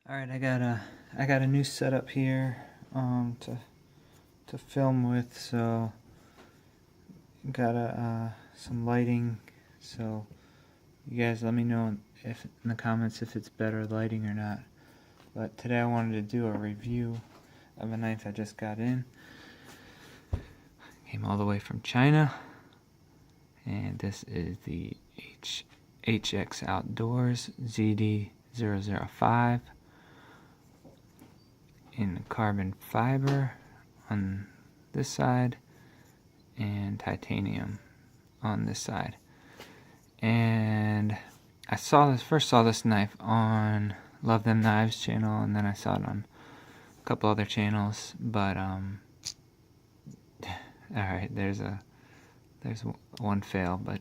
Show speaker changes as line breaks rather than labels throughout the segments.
All right, I got a new setup here to film with. So got some lighting. So you guys let me know if in the comments if it's better lighting or not. But today I wanted to do a review of a knife I just got in. Came all the way from China, and this is the HX Outdoors ZD005 in carbon fiber on this side and titanium on this side. And I first saw this knife on Love Them Knives channel, and then I saw it on a couple other channels, but alright, there's one fail, but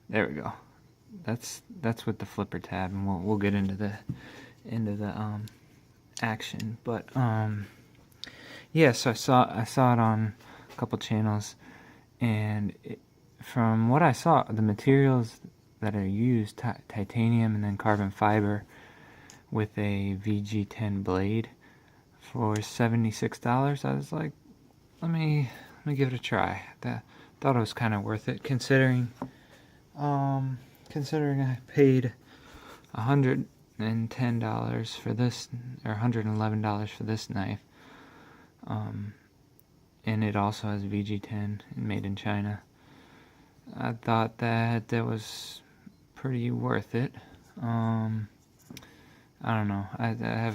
there we go. That's with the flipper tab, and we'll get into the action. But yeah, so I saw it on a couple channels, and from what I saw, the materials that are used, titanium and then carbon fiber with a VG10 blade for $76. I was like, let me give it a try. Thought it was kind of worth it, considering I paid $110 for this, or $111 for this knife, and it also has VG10 and made in China. I thought that was pretty worth it. I don't know. I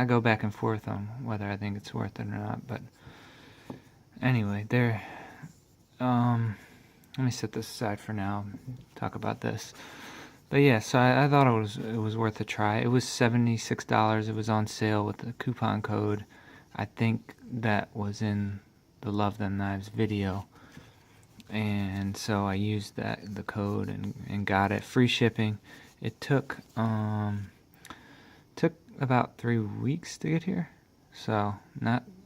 go back and forth on whether I think it's worth it or not. But anyway, let me set this aside for now. Talk about this. But yeah, so I thought it was worth a try. It was $76. It was on sale with the coupon code. I think that was in the Love Them Knives video. And so I used the code and got it. Free shipping. It took about 3 weeks to get here. So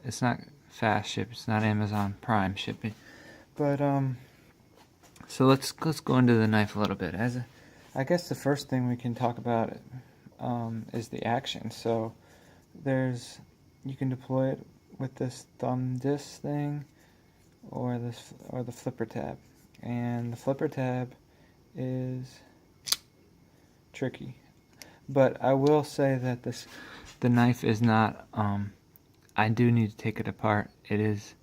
it's not fast ship. It's not Amazon Prime shipping. But so let's go into the knife a little bit. I guess the first thing we can talk about is the action. So you can deploy it with this thumb disc thing, or the flipper tab. And the flipper tab is tricky, but I will say that the knife is not. I do need to take it apart. It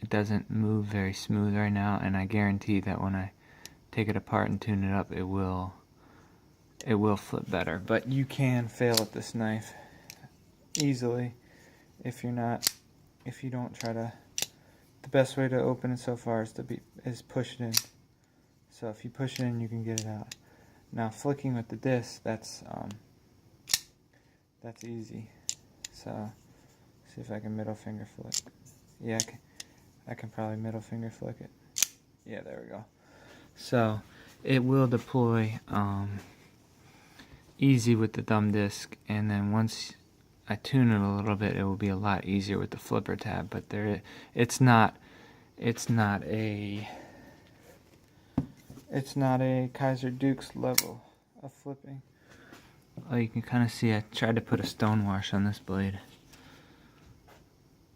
doesn't move very smooth right now, and I guarantee that when I take it apart and tune it up, it will flip better. But you can fail at this knife easily if you don't try to. The best way to open it so far is push it in. So if you push it in, you can get it out. Now flicking with the disc, that's easy. So see if I can middle finger flick. Yeah, I can probably middle finger flick it. Yeah, there we go. So it will deploy easy with the thumb disc, and then once I tune it a little bit, it will be a lot easier with the flipper tab. But it's not a Kizer Dukes level of flipping. Oh, you can kind of see I tried to put a stone wash on this blade.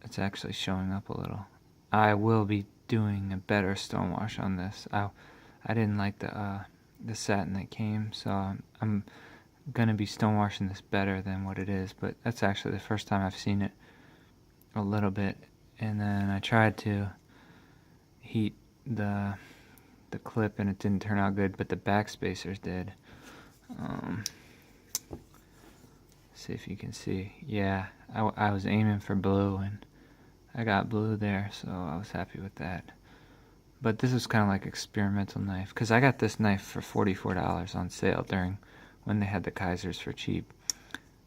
It's actually showing up a little. I will be doing a better stone wash on this. I didn't like the satin that came, so I'm gonna be stone washing this better than what it is. But that's actually the first time I've seen it a little bit. And then I tried to heat the clip, and it didn't turn out good, but the back spacers did. See if you can see. Yeah, I was aiming for blue, and I got blue there, so I was happy with that. But this is kind of like experimental knife, because I got this knife for $44 on sale during when they had the Kizers for cheap.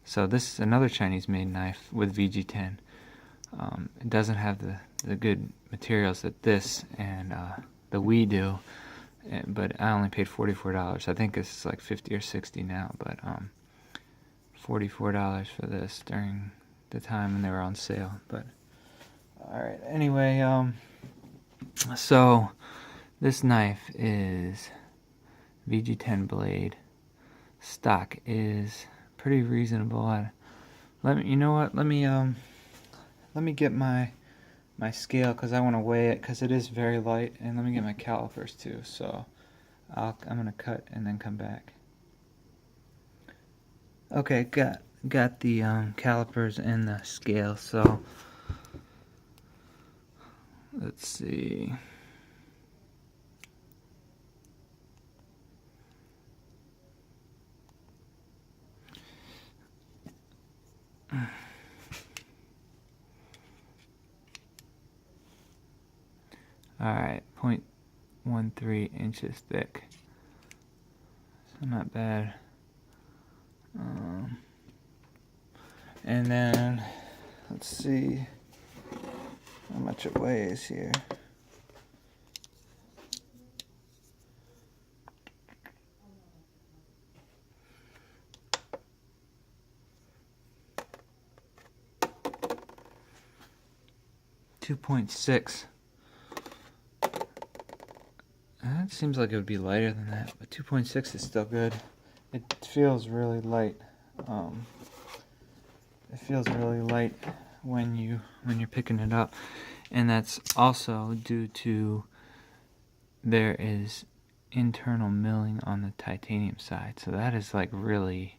So this is another Chinese-made knife with VG10. It doesn't have the good materials that this and the Wii do, but I only paid $44. I think it's like $50 or $60 now, but $44 for this during the time when they were on sale. But alright, anyway, so this knife is VG10 blade. Stock is pretty reasonable. You know what? Let me get my scale, because I want to weigh it, because it is very light, and let me get my calipers too. So I'm gonna cut and then come back. Okay, got the calipers and the scale. So let's see. Alright, 0.13 inches thick. So not bad. And then, let's see how much it weighs here. .6. That seems like it would be lighter than that, but 2.6 is still good. It feels really light. It feels really light when you're picking it up, and that's also due to there is internal milling on the titanium side. So that is like really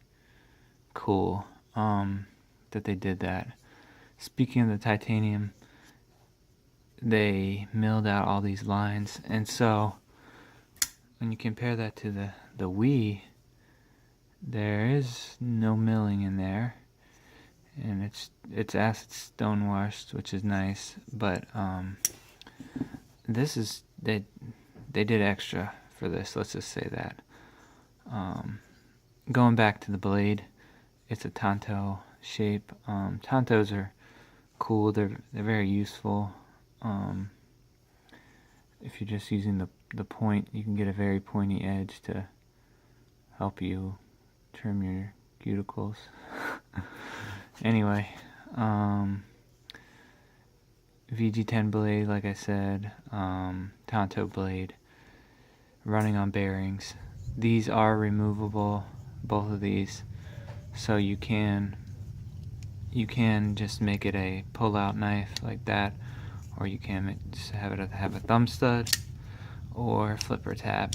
cool that they did that. Speaking of the titanium, they milled out all these lines, and so when you compare that to the Wii, there is no milling in there, and it's acid stone washed, which is nice. But this is they did extra for this. Let's just say that. Going back to the blade, it's a Tanto shape. Tantos are cool. They're very useful. If you're just using the point, you can get a very pointy edge to help you trim your cuticles. Anyway, VG10 blade, like I said, Tanto blade, running on bearings. These are removable, both of these, so you can just make it a pull-out knife like that, or you can just have a thumb stud or flipper tab.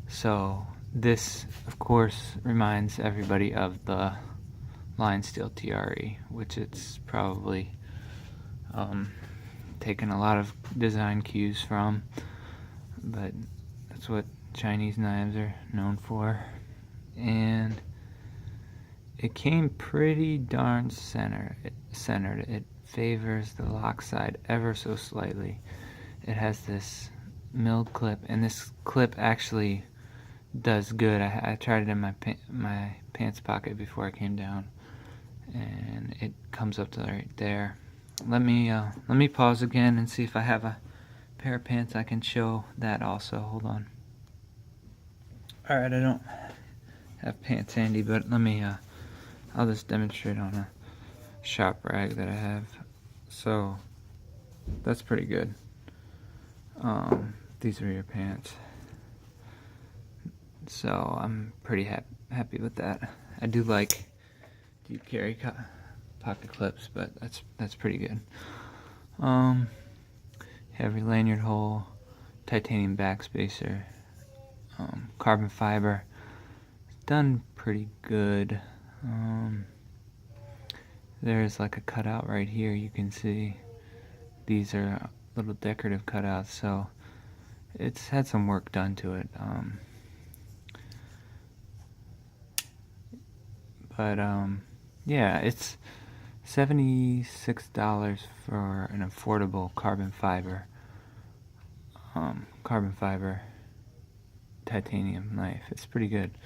So this, of course, reminds everybody of the Line Steel TRE, which it's probably taken a lot of design cues from, but that's what Chinese knives are known for. And it came pretty darn centered. It favors the lock side ever so slightly. It has this milled clip, and this clip actually does good. I tried it in my pants pocket before I came down, and it comes up to right there. Let me pause again and see if I have a pair of pants I can show that also. Hold on. Alright, I don't have pants handy, but I'll just demonstrate on a shop rag that I have. So that's pretty good. These are your pants. So I'm pretty happy with that. I do like deep carry pocket clips, but that's pretty good. Heavy lanyard hole, titanium backspacer, carbon fiber. It's done pretty good. There's like a cutout right here, you can see. These are little decorative cutouts, so it's had some work done to it. Yeah, it's $76 for an affordable carbon fiber titanium knife. It's pretty good.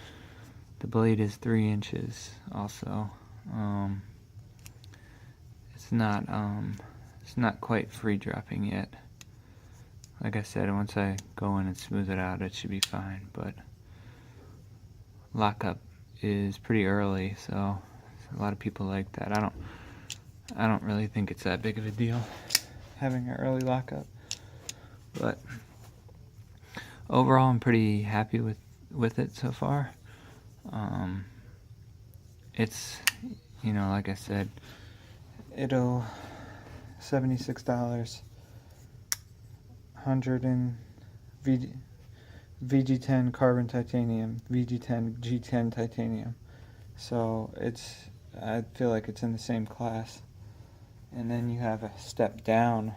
The blade is 3 inches also. It's not quite free dropping yet. Like I said, once I go in and smooth it out, it should be fine, but lockup is pretty early, so a lot of people like that. I don't really think it's that big of a deal having an early lockup, but overall I'm pretty happy with it so far. it's, you know, like I said, it'll $76, 100 and VG10 carbon titanium, VG10 G10 titanium. So it's, I feel like it's in the same class. And then you have a step down,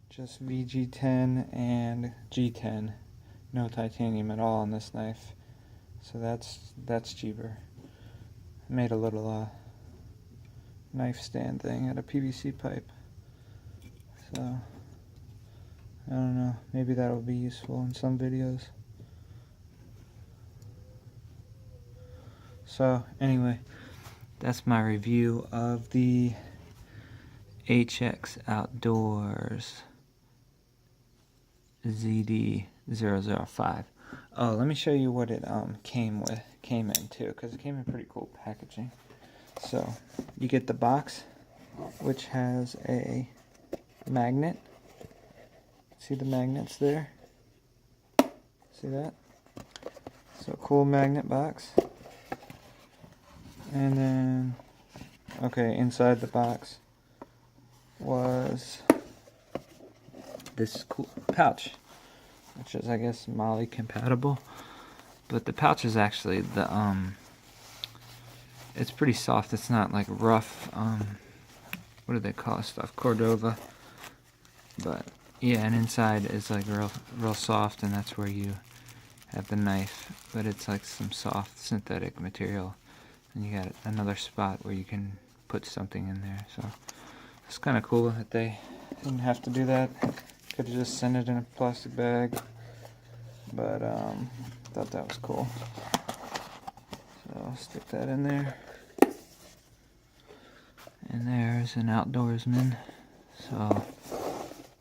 just VG10 and G10, no titanium at all on this knife. So that's cheaper. I made a little knife stand thing out of PVC pipe. So I don't know, maybe that'll be useful in some videos. So anyway, that's my review of the HX Outdoors ZD005. Oh, let me show you what it came in too, because it came in pretty cool packaging. So you get the box, which has a magnet. See the magnets there? See that? So cool magnet box. And then, okay, inside the box was this cool pouch, which is, I guess, Molly compatible. But the pouch is actually the it's pretty soft. It's not like rough. What do they call stuff? Cordova. But yeah, and inside is like real soft, and that's where you have the knife. But it's like some soft synthetic material, and you got another spot where you can put something in there. So it's kind of cool that they didn't have to do that. Could have just sent it in a plastic bag, but thought that was cool. So I'll stick that in there. And there's an outdoorsman. So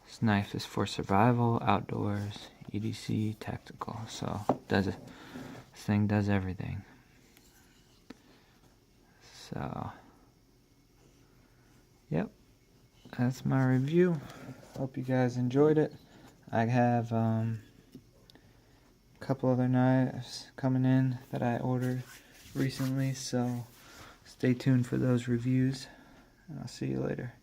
this knife is for survival, outdoors, EDC, tactical. So this thing does everything. So yep, that's my review. Hope you guys enjoyed it. I have a couple other knives coming in that I ordered recently, so stay tuned for those reviews. I'll see you later.